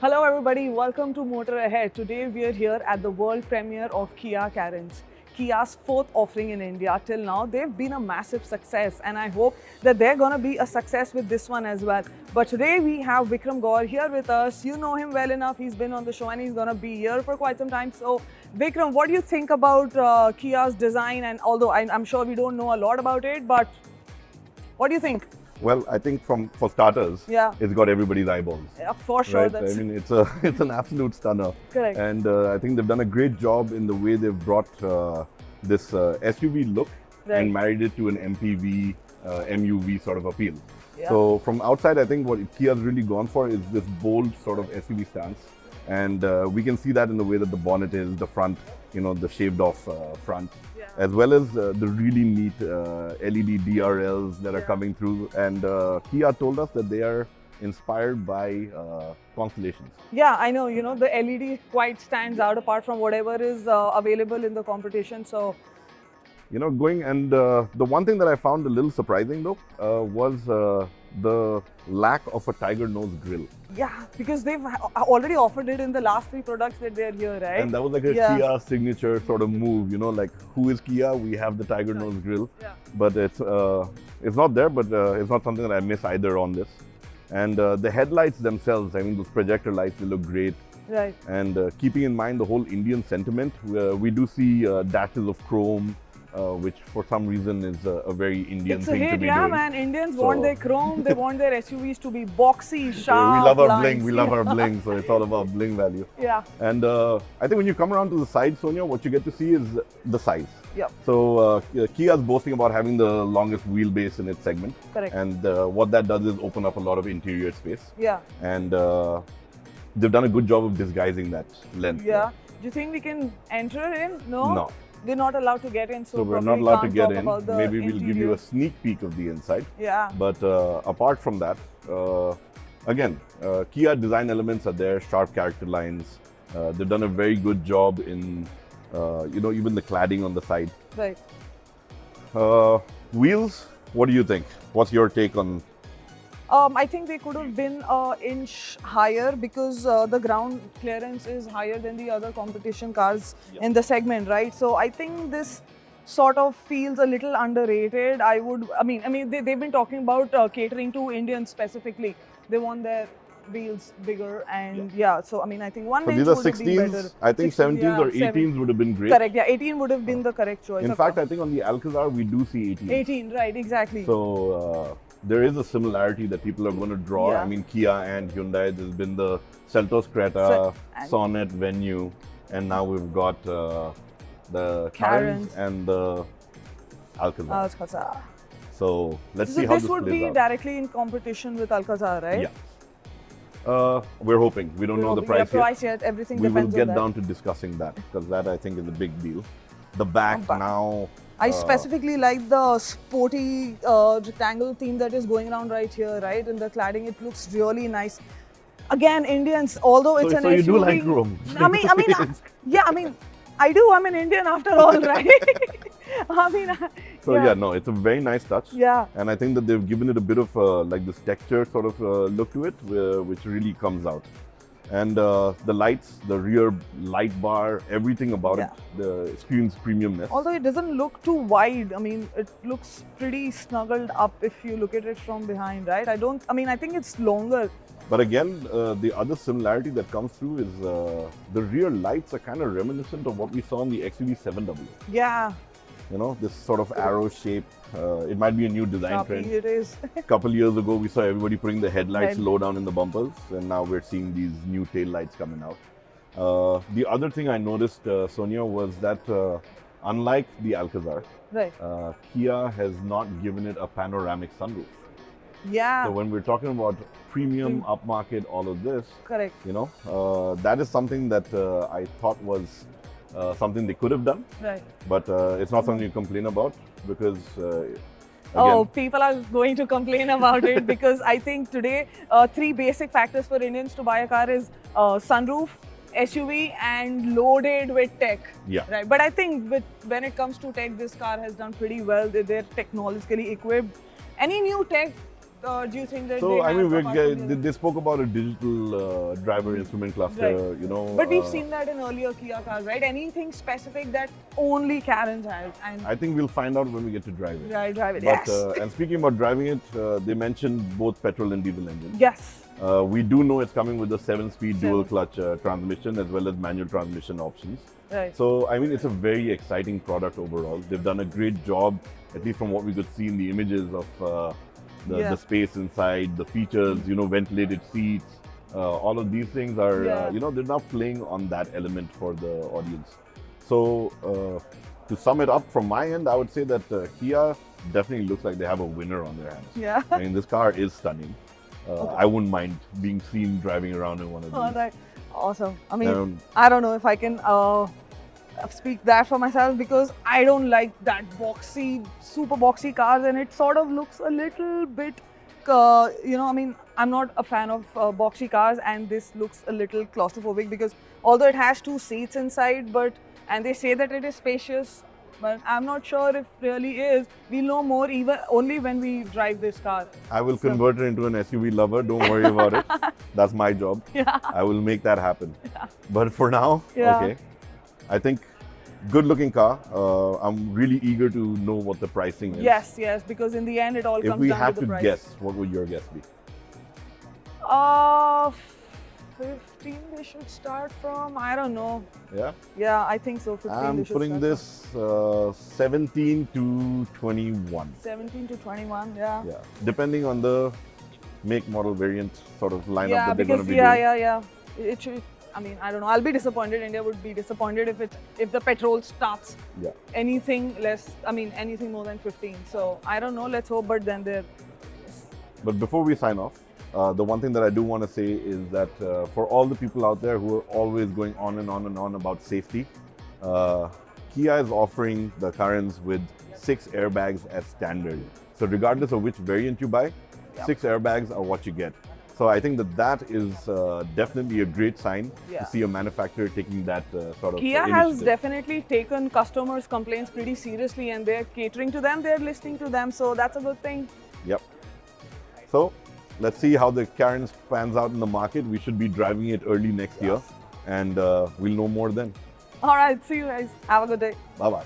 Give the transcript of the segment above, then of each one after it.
Hello everybody, welcome to Motor Ahead. Today we are here at the world premiere of Kia Carens, Kia's fourth offering in India. Till now, they've been a massive success and I hope that they're gonna be a success with this one as well. But today we have Vikram Gaur here with us. You know him well enough, he's been on the show and he's gonna be here for quite some time. So Vikram, what do you think about Kia's design? And although I'm sure we don't know a lot about it, but what do you think? Well, I think for starters, it's got everybody's eyeballs. Yeah, for sure. Right? I mean, it's an absolute stunner. Correct. And I think they've done a great job in the way they've brought this SUV look and married it to an MPV, MUV sort of appeal. Yeah. So from outside, I think what Kia's really gone for is this bold sort of SUV stance. And we can see that in the way that the bonnet is, the front, the shaved off front. As well as the really neat LED DRLs that are coming through. And Kia told us that they are inspired by constellations. Yeah, I know, the LED quite stands out apart from whatever is available in the competition. So, the one thing that I found a little surprising though was the lack of a tiger nose grille. Yeah, because they've already offered it in the last 3 products that they're here, right? And that was like a Kia signature sort of move, like who is Kia? We have the tiger nose grille. Yeah. But it's not there, but it's not something that I miss either on this. And the headlights themselves, I mean, those projector lights, they look great. Right. And keeping in mind the whole Indian sentiment, we do see dashes of chrome, which for some reason is a very Indian thing to be doing. Yeah, man. Indians want their chrome, they want their SUVs to be boxy, sharp. We love our bling, we love our bling, so it's all about bling value. Yeah. And I think when you come around to the side, Sonia, what you get to see is the size. Yeah. So Kia is boasting about having the longest wheelbase in its segment. Correct. And what that does is open up a lot of interior space. Yeah. And they've done a good job of disguising that length. Yeah. Do you think we can enter in? No? No. We're not allowed to get in, so we're not allowed to get in. Maybe we'll give you a sneak peek of the inside. Yeah. But apart from that, again, Kia design elements are there, sharp character lines. They've done a very good job in, even the cladding on the side. Right. Wheels, what do you think? What's your take on? I think they could have been an inch higher because the ground clearance is higher than the other competition cars in the segment, right? So I think this sort of feels a little underrated. They've been talking about catering to Indians specifically. They want their wheels bigger and so I think one inch these are would have been better. 16s, I think 17s or 18s would have been great. Correct, 18 would have been the correct choice. In fact, I think on the Alcazar we do see 18. 18, right, exactly. So there is a similarity that people are going to draw. Yeah. I mean, Kia and Hyundai, there's been the Seltos Creta, Sonet, Venue, and now we've got the Carens and the Alcazar. So let's see how this would plays be out. Directly in competition with Alcazar, right? Yeah. We're hoping. We don't know the price yet. Everything we depends will on get down to discussing that because that I think is a big deal. The back now. I specifically like the sporty rectangle theme that is going around right here, right? In the cladding, it looks really nice. Again, Indians, although it's an SUV. So you do like chrome? I do. I'm an Indian after all, right? It's a very nice touch. Yeah. And I think that they've given it a bit of like this texture sort of look to it, which really comes out. And the lights, the rear light bar, everything about it screams premiumness. Although it doesn't look too wide. it looks pretty snuggled up if you look at it from behind, right? I think it's longer. But again, the other similarity that comes through is the rear lights are kind of reminiscent of what we saw in the XUV700. Yeah. This sort of arrow shape. It might be a new design trend. It is. A couple years ago, we saw everybody putting the headlights low down in the bumpers, and now we're seeing these new tail lights coming out. The other thing I noticed, Sonia, was that unlike the Alcazar, Kia has not given it a panoramic sunroof. Yeah. So when we're talking about premium, upmarket, all of this, correct. That is something that I thought was something they could have done. Right. But it's not something you complain about because people are going to complain about it because I think today 3 basic factors for Indians to buy a car is sunroof, SUV and loaded with tech. Yeah. Right. But I think when it comes to tech, this car has done pretty well. They're technologically equipped. Any new tech do you think that So they I have mean, apart from the other? they spoke about a digital driver instrument cluster. Right. You know, But we've seen that in earlier Kia cars, right? Anything specific that only Carens has, and I think we'll find out when we get to drive it. drive it. But Yes. and speaking about driving it, they mentioned both petrol and diesel engines. Yes. We do know it's coming with a 7-speed dual Seven. clutch transmission as well as manual transmission options. Right. So I mean, it's a very exciting product overall. They've done a great job, at least from what we could see in the images of the space inside, the features, you know, ventilated seats. All of these things are, you know, they're now playing on that element for the audience. So to sum it up from my end, I would say that Kia definitely looks like they have a winner on their hands. Yeah. I mean, this car is stunning. I wouldn't mind being seen driving around in one of these. All right. Awesome. I mean, I don't know if I can speak that for myself because I don't like that boxy, super boxy cars, and it sort of looks a little bit, you know, I mean, I'm not a fan of boxy cars, and this looks a little claustrophobic because although it has 2 seats inside, and they say that it is spacious, but I'm not sure if it really is. We'll know more even only when we drive this car. I will convert it into an SUV lover. Don't worry about it. That's my job. Yeah. I will make that happen. Yeah. But for now, okay. I think good looking car. I'm really eager to know what the pricing is. Yes, yes, because in the end it all If comes we down had to the to price. guess, what would your guess be? 15 they should start from. I don't know. Yeah? Yeah, I think so. 15 I'm they should putting start this 17 to 21. from. 17 to 21, yeah. Yeah, depending on the make, model, variant sort of lineup Yeah, that they're going to because be doing. yeah. It should. I mean, I don't know. I'll be disappointed. India would be disappointed if the petrol starts Yeah. anything less. I mean, anything more than 15. So I don't know. Let's hope. But then there. But before we sign off, the one thing that I do want to say is that for all the people out there who are always going on and on and on about safety, Kia is offering the Carens with 6 airbags as standard. So regardless of which variant you buy, 6 airbags are what you get. So I think that is definitely a great sign to see a manufacturer taking that sort of Kia has initiative. definitely taken customers' complaints pretty seriously, and they're catering to them. They're listening to them. So that's a good thing. Yep. So let's see how the Carens pans out in the market. We should be driving it early next year, and we'll know more then. All right. See you guys. Have a good day. Bye-bye.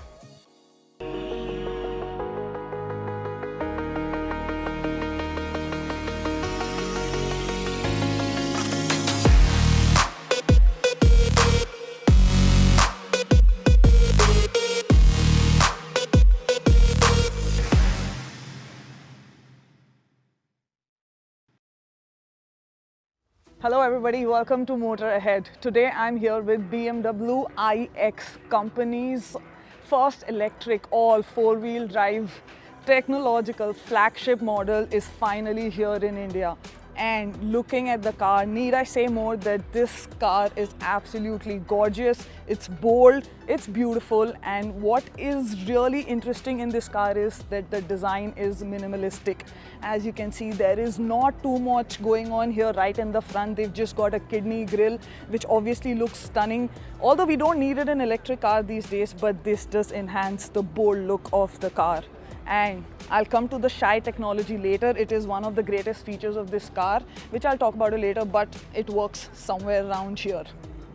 Hello everybody, welcome to Motor Ahead. Today I'm here with BMW iX company's first electric all 4-wheel drive technological flagship model is finally here in India. And looking at the car, need I say more that this car is absolutely gorgeous, it's bold, it's beautiful, and what is really interesting in this car is that the design is minimalistic. As you can see, there is not too much going on here right in the front. They've just got a kidney grille, which obviously looks stunning. Although we don't need it in an electric car these days, but this does enhance the bold look of the car. And I'll come to the Shy technology later. It is one of the greatest features of this car, which I'll talk about it later, but it works somewhere around here.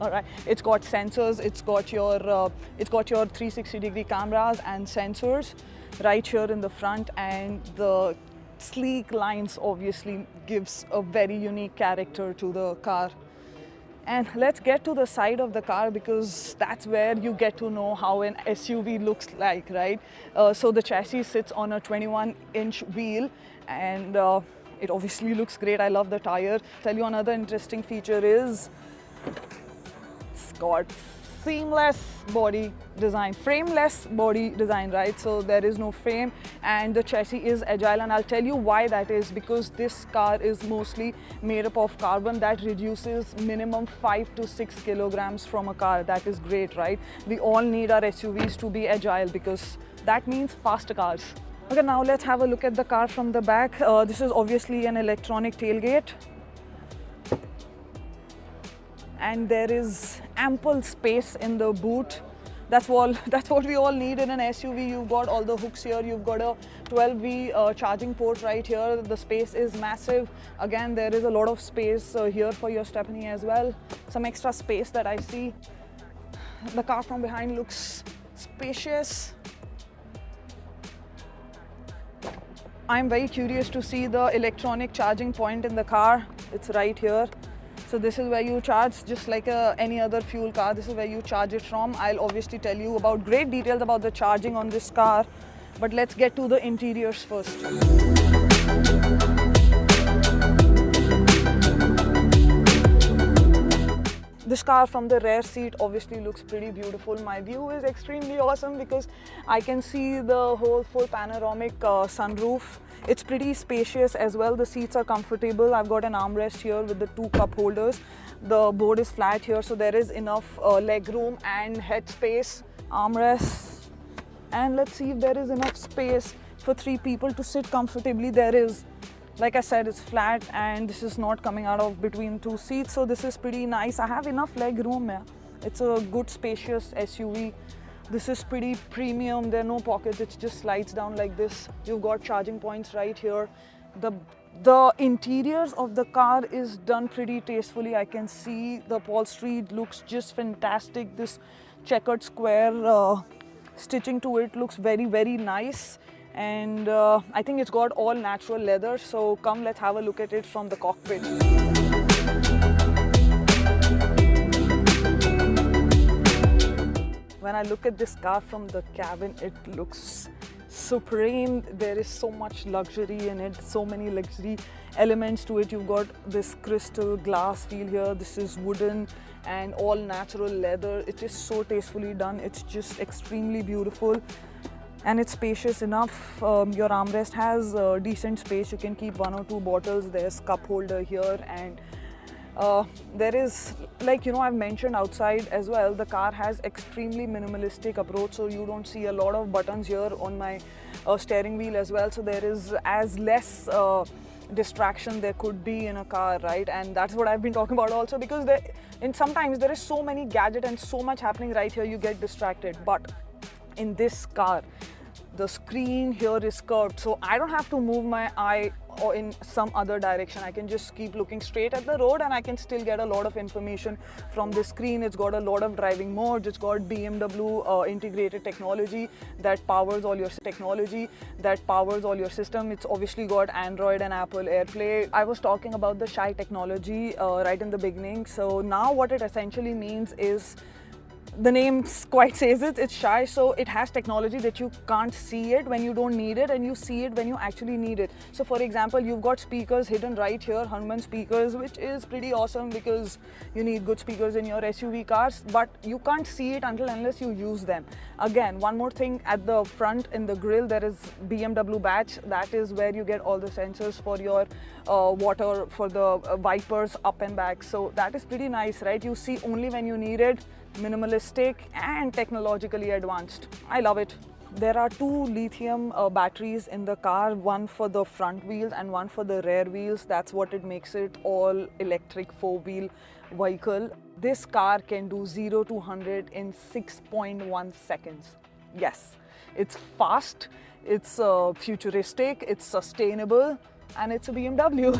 All right, it's got sensors, it's got your 360-degree cameras and sensors right here in the front, and the sleek lines obviously gives a very unique character to the car. And let's get to the side of the car because that's where you get to know how an SUV looks like, right? So the chassis sits on a 21-inch wheel, and it obviously looks great. I love the tire. Tell you another interesting feature is it's got seamless body design, frameless body design, right? So there is no frame, and the chassis is agile, and I'll tell you why that is, because this car is mostly made up of carbon that reduces minimum 5 to 6 kilograms from a car. That is great, right? We all need our SUVs to be agile because that means faster cars. Okay, now let's have a look at the car from the back. This is obviously an electronic tailgate. And there is ample space in the boot. That's all. That's what we all need in an SUV. You've got all the hooks here. You've got a 12V charging port right here. The space is massive. Again, there is a lot of space here for your stepney as well. Some extra space that I see. The car from behind looks spacious. I'm very curious to see the electronic charging point in the car. It's right here. So this is where you charge, just like any other fuel car. This is where you charge it from. I'll obviously tell you about great details about the charging on this car, but let's get to the interiors first. This car from the rear seat obviously looks pretty beautiful. My view is extremely awesome because I can see the whole full panoramic sunroof. It's pretty spacious as well. The seats are comfortable. I've got an armrest here with the 2 cup holders. The board is flat here, so there is enough leg room and head space. Armrests. And let's see if there is enough space for 3 people to sit comfortably. There is. Like I said, it's flat and this is not coming out of between 2 seats, so this is pretty nice. I have enough leg room here. It's a good spacious SUV. This is pretty premium. There are no pockets. It just slides down like this. You've got charging points right here. The interiors of the car is done pretty tastefully. I can see the upholstery looks just fantastic. This checkered square stitching to it looks very, very nice. And I think it's got all natural leather. So come, let's have a look at it from the cockpit. When I look at this car from the cabin, it looks supreme. There is so much luxury in it, so many luxury elements to it. You've got this crystal glass feel here. This is wooden and all natural leather. It is so tastefully done. It's just extremely beautiful. And it's spacious enough. Your armrest has decent space. You can keep 1 or 2 bottles. There's cup holder here, and there is, like, I've mentioned outside as well, the car has extremely minimalistic approach, so you don't see a lot of buttons here on my steering wheel as well. So there is as less distraction there could be in a car, right? And that's what I've been talking about also, because sometimes there is so many gadgets and so much happening right here, you get distracted. But in this car, the screen here is curved, so I don't have to move my eye or in some other direction. I can just keep looking straight at the road and I can still get a lot of information from the screen. It's got a lot of driving modes. It's got BMW integrated technology that powers all your system. It's obviously got Android and Apple AirPlay. I was talking about the Shy technology right in the beginning. So now what it essentially means is, the name quite says it, it's Shy, so it has technology that you can't see it when you don't need it, and you see it when you actually need it. So for example, you've got speakers hidden right here, Hanuman speakers, which is pretty awesome because you need good speakers in your SUV cars, but you can't see it unless you use them. Again, one more thing, at the front in the grille there is BMW badge. That is where you get all the sensors for your water, for the wipers up and back. So that is pretty nice, right? You see only when you need it. Minimalistic and technologically advanced. I love it. There are 2 lithium batteries in the car, one for the front wheels and one for the rear wheels. That's what it makes it all electric 4-wheel vehicle. This car can do 0 to 100 in 6.1 seconds. Yes, it's fast, it's futuristic, it's sustainable, and it's a BMW.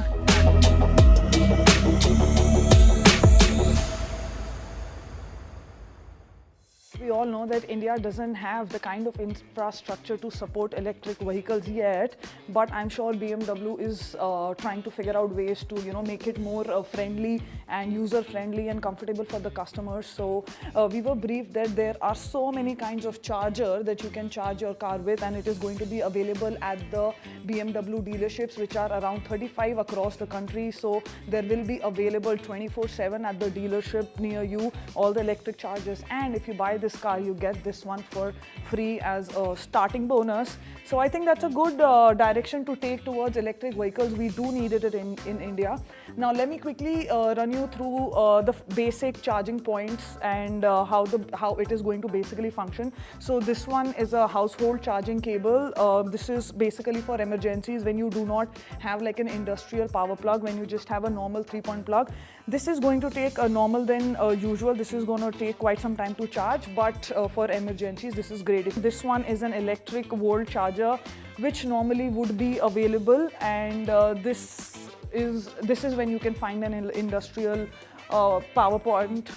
We all know that India doesn't have the kind of infrastructure to support electric vehicles yet, but I'm sure BMW is trying to figure out ways to, make it more friendly and user-friendly and comfortable for the customers. So we were briefed that there are so many kinds of charger that you can charge your car with, and it is going to be available at the BMW dealerships, which are around 35 across the country. So there will be available 24/7 at the dealership near you, all the electric chargers. And if you buy this car, you get this one for free as a starting bonus. So I think that's a good direction to take towards electric vehicles. We do need it in India. Now let me quickly run you through the basic charging points and how it is going to basically function. So this one is a household charging cable. This is basically for emergencies when you do not have like an industrial power plug, when you just have a normal 3-point plug. This is going to take a normal than usual. This is going to take quite some time to charge, but but for emergencies, this is great. This one is an electric volt charger, which normally would be available, and this is when you can find an industrial power point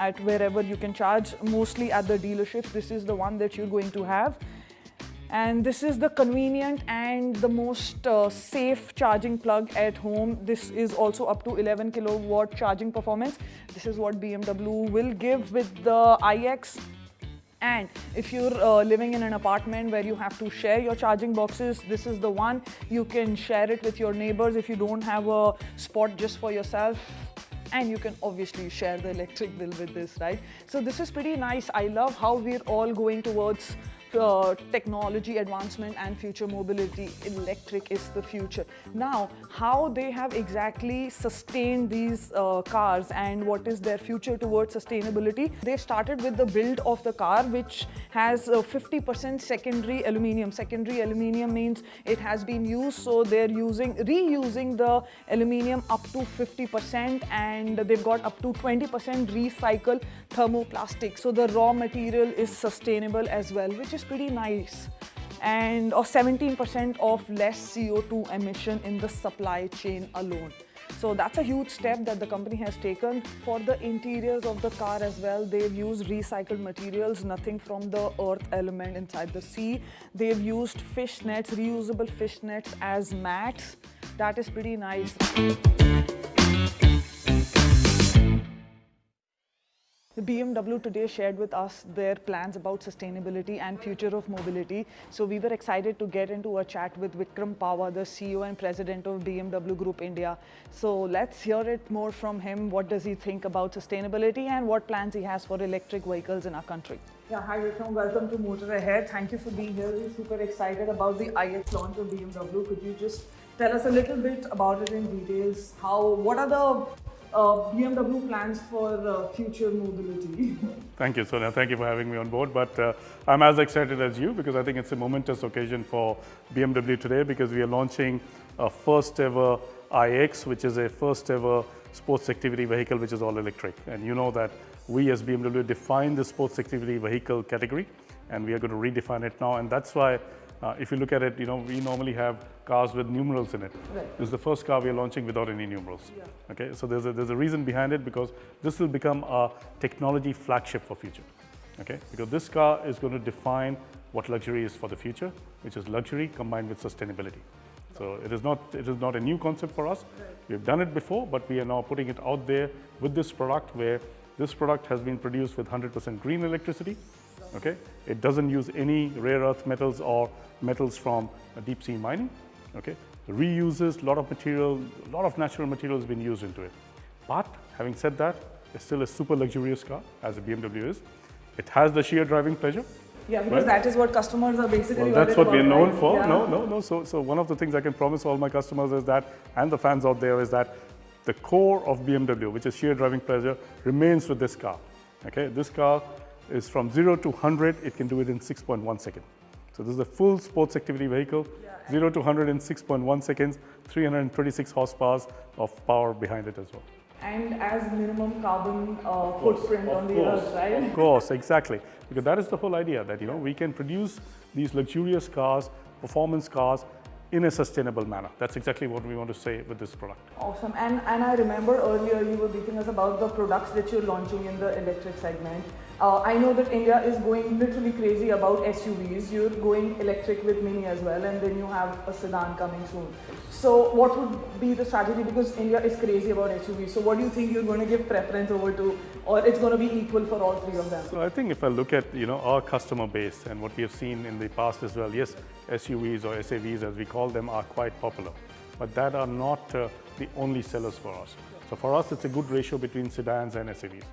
at wherever you can charge, mostly at the dealerships. This is the one that you're going to have. And this is the convenient and the most safe charging plug at home. This is also up to 11 kilowatt charging performance. This is what BMW will give with the iX. And if you're living in an apartment where you have to share your charging boxes, this is the one. You can share it with your neighbors if you don't have a spot just for yourself. And you can obviously share the electric bill with this, right? So this is pretty nice. I love how we're all going towards technology advancement and future mobility. Electric is the future. Now, how they have exactly sustained these cars and what is their future towards sustainability? They started with the build of the car, which has 50% secondary aluminum. Secondary aluminum means it has been used, so they're reusing the aluminum up to 50%, and they've got up to 20% recycled thermoplastic. So the raw material is sustainable as well, which is pretty nice. And 17% of less CO2 emission in the supply chain alone. So that's a huge step that the company has taken. For the interiors of the car as well, they've used recycled materials, nothing from the earth element inside the sea. They've used fish nets, reusable fish nets as mats. That is pretty nice. The BMW today shared with us their plans about sustainability and future of mobility. So we were excited to get into a chat with Vikram Pava, the CEO and President of BMW Group India. So let's hear it more from him. What does he think about sustainability and what plans he has for electric vehicles in our country? Yeah, hi Vikram, welcome to Motor Ahead. Thank you for being here. We're super excited about the iX launch of BMW. Could you just tell us a little bit about it in details? What are the BMW plans for future mobility? Thank you, Sonia. Thank you for having me on board. But I'm as excited as you because I think it's a momentous occasion for BMW today because we are launching a first ever iX, which is a first ever sports activity vehicle, which is all electric. And you know that we as BMW defined the sports activity vehicle category, and we are going to redefine it now. And that's why if you look at it, we normally have cars with numerals in it. Right. This is the first car we are launching without any numerals. Yeah. Okay, so there's a reason behind it because this will become a technology flagship for future. Okay, because this car is going to define what luxury is for the future, which is luxury combined with sustainability. So it is not a new concept for us. Right. We've done it before, but we are now putting it out there with this product, where this product has been produced with 100% green electricity. Okay, it doesn't use any rare earth metals or metals from deep sea mining. Okay, it reuses a lot of material, a lot of natural material has been used into it. But having said that, it's still a super luxurious car, as a BMW is. It has the sheer driving pleasure. Yeah, because that is what customers are basically. Well, that's what we're known right? for. Yeah. No. So one of the things I can promise all my customers is that, and the fans out there, is that the core of BMW, which is sheer driving pleasure, remains with this car. Okay, this car is from 0 to 100, it can do it in 6.1 seconds. So this is a full sports activity vehicle, 0 to 100 in 6.1 seconds, 326 horsepower of power behind it as well. And as minimum carbon footprint on the earth, right? Of course, exactly. Because that is the whole idea, that we can produce these luxurious cars, performance cars, in a sustainable manner. That's exactly what we want to say with this product. Awesome. And I remember earlier you were briefing us about the products that you're launching in the electric segment. I know that India is going literally crazy about SUVs. You're going electric with Mini as well, and then you have a sedan coming soon. So what would be the strategy? Because India is crazy about SUVs. So what do you think you're going to give preference over to, or it's going to be equal for all three of them? So I think if I look at our customer base and what we have seen in the past as well, yes, SUVs or SAVs as we call them are quite popular, but that are not the only sellers for us. So for us, it's a good ratio between sedans and SUVs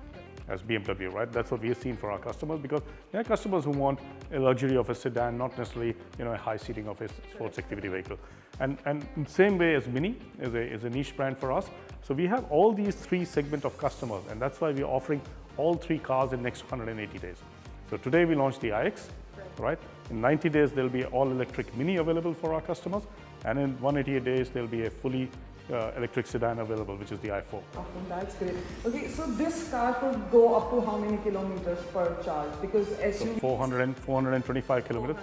as BMW, right? That's what we have seen for our customers, because there are customers who want a luxury of a sedan, not necessarily a high seating of a sports activity vehicle. And in the same way as Mini is a niche brand for us. So we have all these three segments of customers, and that's why we're offering all three cars in next 180 days. So today we launched the iX, right? In 90 days, there'll be all electric Mini available for our customers. And in 188 days, there'll be a fully electric sedan available, which is the i4. Oh, that's great. Okay, so this car could go up to how many kilometers per charge? Because So SUV 425 kilometers,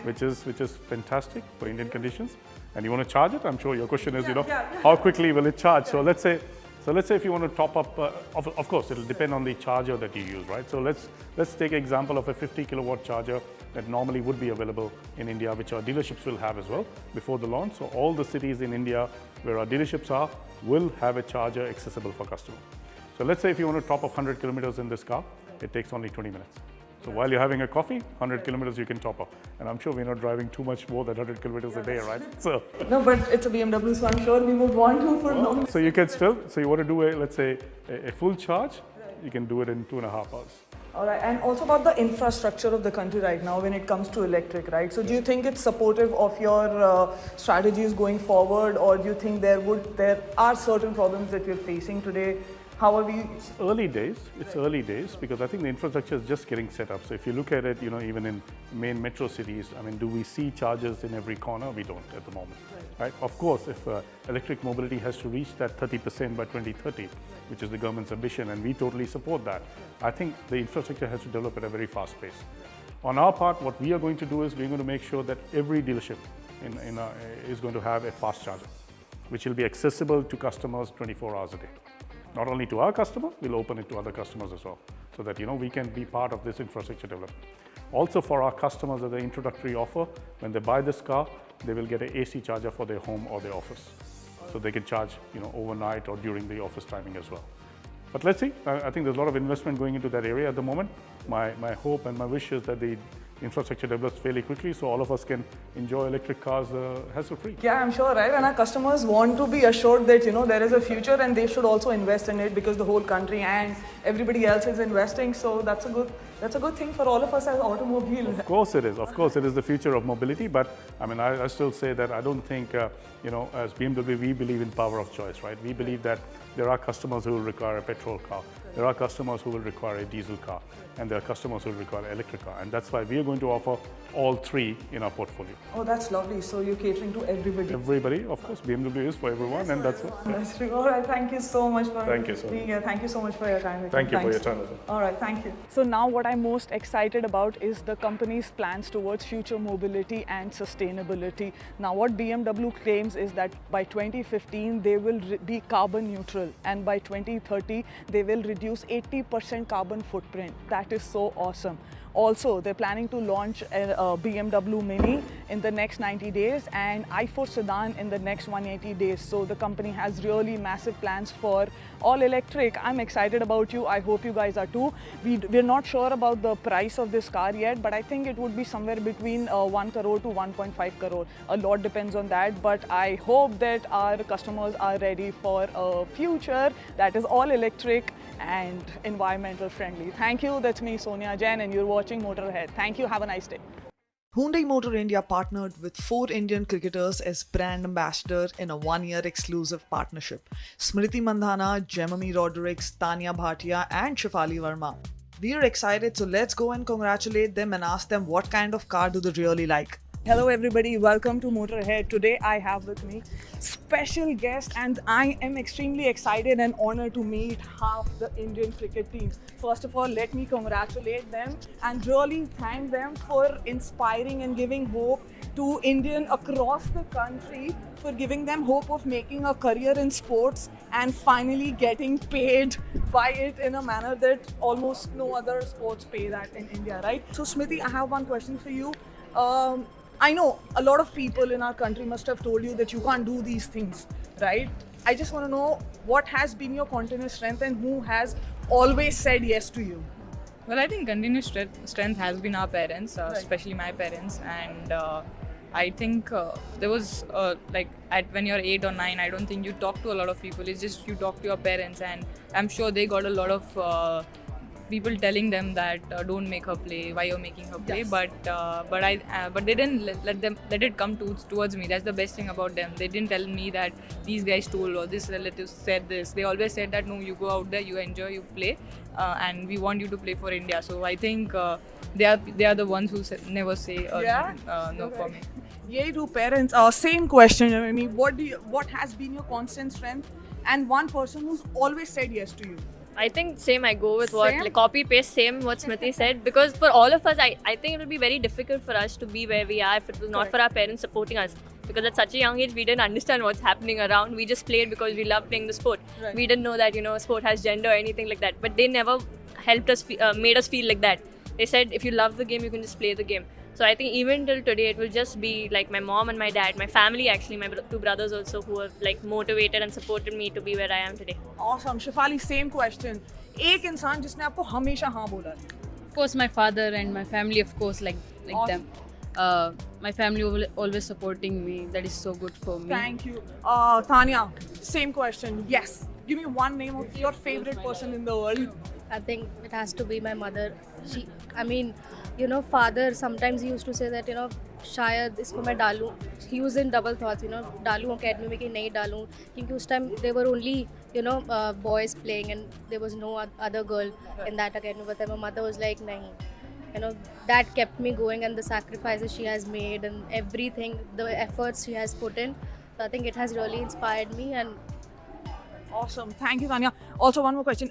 400 which is fantastic for Indian conditions. And you want to charge it? I'm sure your question is, yeah. how quickly will it charge? So let's say if you want to top up, of course, it'll depend on the charger that you use, right? So let's take an example of a 50 kilowatt charger that normally would be available in India, which our dealerships will have as well before the launch. So all the cities in India where our dealerships are will have a charger accessible for customers. So let's say if you want to top up 100 kilometers in this car, it takes only 20 minutes. So while you're having a coffee, 100 kilometers you can top up. And I'm sure we're not driving too much more than 100 kilometers a day, right? So No, but it's a BMW, so I'm sure we would want to for long. so you can still, so you want to do let's say a full charge, you can do it in 2.5 hours. All right, and also about the infrastructure of the country right now when it comes to electric, right? So do you think it's supportive of your strategies going forward, or do you think there are certain problems that we're facing today? How are we? It's early days. It's early days because I think the infrastructure is just getting set up. So if you look at it, even in main metro cities, I mean, do we see chargers in every corner? We don't at the moment, right? Of course, if electric mobility has to reach that 30% by 2030, which is the government's ambition, and we totally support that, I think the infrastructure has to develop at a very fast pace. On our part, what we are going to do is we're going to make sure that every dealership is going to have a fast charger, which will be accessible to customers 24 hours a day. Not only to our customer, we'll open it to other customers as well, so that we can be part of this infrastructure development. Also for our customers as an introductory offer, when they buy this car, they will get an AC charger for their home or their office. So they can charge overnight or during the office timing as well. But let's see, I think there's a lot of investment going into that area at the moment. My hope and my wish is that the infrastructure develops fairly quickly so all of us can enjoy electric cars hassle-free. Yeah, I'm sure, right? And our customers want to be assured that, there is a future and they should also invest in it because the whole country and everybody else is investing. So that's a good thing for all of us as automobiles. Of course it is. Of course it is the future of mobility. But I mean, I still say that I don't think, as BMW, we believe in power of choice, right? We believe that there are customers who will require a petrol car. There are customers who will require a diesel car, and there are customers who will require an electric car. And that's why we are going to offer all three in our portfolio. Oh, that's lovely. So you're catering to everybody. Everybody, of course. BMW is for everyone, and that's it. That's true. All right. Thank you so much for Thank you, sir. being here. Thank you so much for your time. Thank you for your time. All right. Thank you. So now what I'm most excited about is the company's plans towards future mobility and sustainability. Now what BMW claims is that by 2015, they will be carbon neutral, and by 2030, they will reduce 80% carbon footprint. That is so awesome. Also, they're planning to launch a BMW Mini in the next 90 days and i4 sedan in the next 180 days. So the company has really massive plans for all electric. I'm excited about you. I hope you guys are too. We're not sure about the price of this car yet, but I think it would be somewhere between 1 crore to 1.5 crore. A lot depends on that, but I hope that our customers are ready for a future that is all electric and environmental friendly. Thank you. That's me, Sonia Jain, and you're watching Motorhead. Thank you. Have a nice day. Hyundai Motor India partnered with 4 Indian cricketers as brand ambassador in a 1-year exclusive partnership. Smriti Mandhana, Jemimah Rodrigues, Tanya Bhatia and Shefali Verma. We are excited, so let's go and congratulate them and ask them what kind of car do they really like. Hello everybody, welcome to Motorhead. Today I have with me special guest and I am extremely excited and honored to meet half the Indian cricket team. First of all, let me congratulate them and really thank them for inspiring and giving hope to Indians across the country, for giving them hope of making a career in sports and finally getting paid by it in a manner that almost no other sports pay that in India, right? So Smriti, I have one question for you. I know a lot of people in our country must have told you that you can't do these things, right? I just want to know what has been your continuous strength and who has always said yes to you? Well, I think continuous strength has been our parents, especially my parents, and I think there was when you're 8 or 9, I don't think you talk to a lot of people. It's just you talk to your parents, and I'm sure they got a lot of people telling them that don't make her play, why you're making her play. Yes. But they didn't let it come towards me. That's the best thing about them. They didn't tell me that these guys told or this relative said this. They always said that no, you go out there, you enjoy, you play, and we want you to play for India. So I think they are the ones who never say no for me. Yay to parents. Same question, Amy. What has been your constant strength and one person who's always said yes to you? I think same. I go with what Same? like copy paste same what Smriti said, because for all of us, I think it will be very difficult for us to be where we are if it was not for our parents supporting us. Because at such a young age, we didn't understand what's happening around. We just played because we loved playing the sport. Right. We didn't know that sport has gender or anything like that. But they never helped us, made us feel like that. They said if you love the game, you can just play the game. So I think even till today, it will just be like my mom and my dad, my family actually, my two brothers also, who have like motivated and supported me to be where I am today. Awesome. Shefali, same question. एक इंसान जिसने आपको हमेशा हाँ बोला है. Of course, my father and my family, of course, like Awesome. them. My family always supporting me. That is so good for me. Thank you. Tanya, same question. Yes. Give me one name of your favorite person in the world. I think it has to be my mother. Father sometimes he used to say that शायद इसको मैं डालूं. He used in double thoughts. डालूं academy में कि नहीं डालूं, क्योंकि उस time there were only boys playing and there was no other girl in that academy. But then my mother was like नहीं. That kept me going, and the sacrifices she has made and everything, the efforts she has put in. So I think it has really inspired me. And Awesome. Thank you, Tanya. Also, one more question.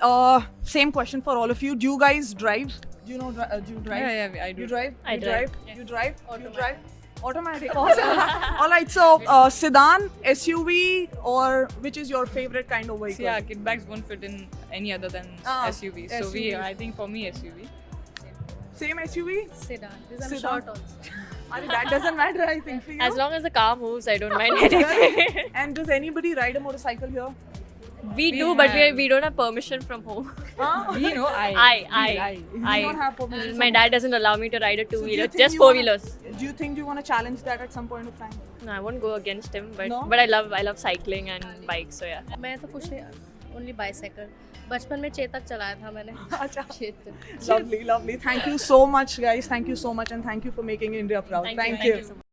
Same question for all of you. Do you guys drive? Do you know? Do you drive? Yeah, I do. You drive? I You drive. You drive? You drive? Automatic. Awesome. All right. So, sedan, SUV, or which is your favorite kind of vehicle? So yeah, kit bags won't fit in any other than SUV. So SUVs. I think for me SUV. Same SUV? sedan. Because I'm Sedan. short also. I mean, that doesn't matter, I think, for you. As long as the car moves, I don't mind anything. And does anybody ride a motorcycle here? We do, but we don't have permission from home. We know I don't have permission my from dad doesn't allow me to ride a So do you two-wheeler, think just you wanna- four-wheelers. Do you think you want to challenge that at some point of time? No, I won't go against him, but No? I love cycling and bikes, so yeah. मैं तो कुछ नहीं, only bicycle. बचपन में चेतक चलाया था मैंने. Lovely, lovely. Thank you so much, guys. Thank you so much, and thank you for making India proud. Thank you. so much.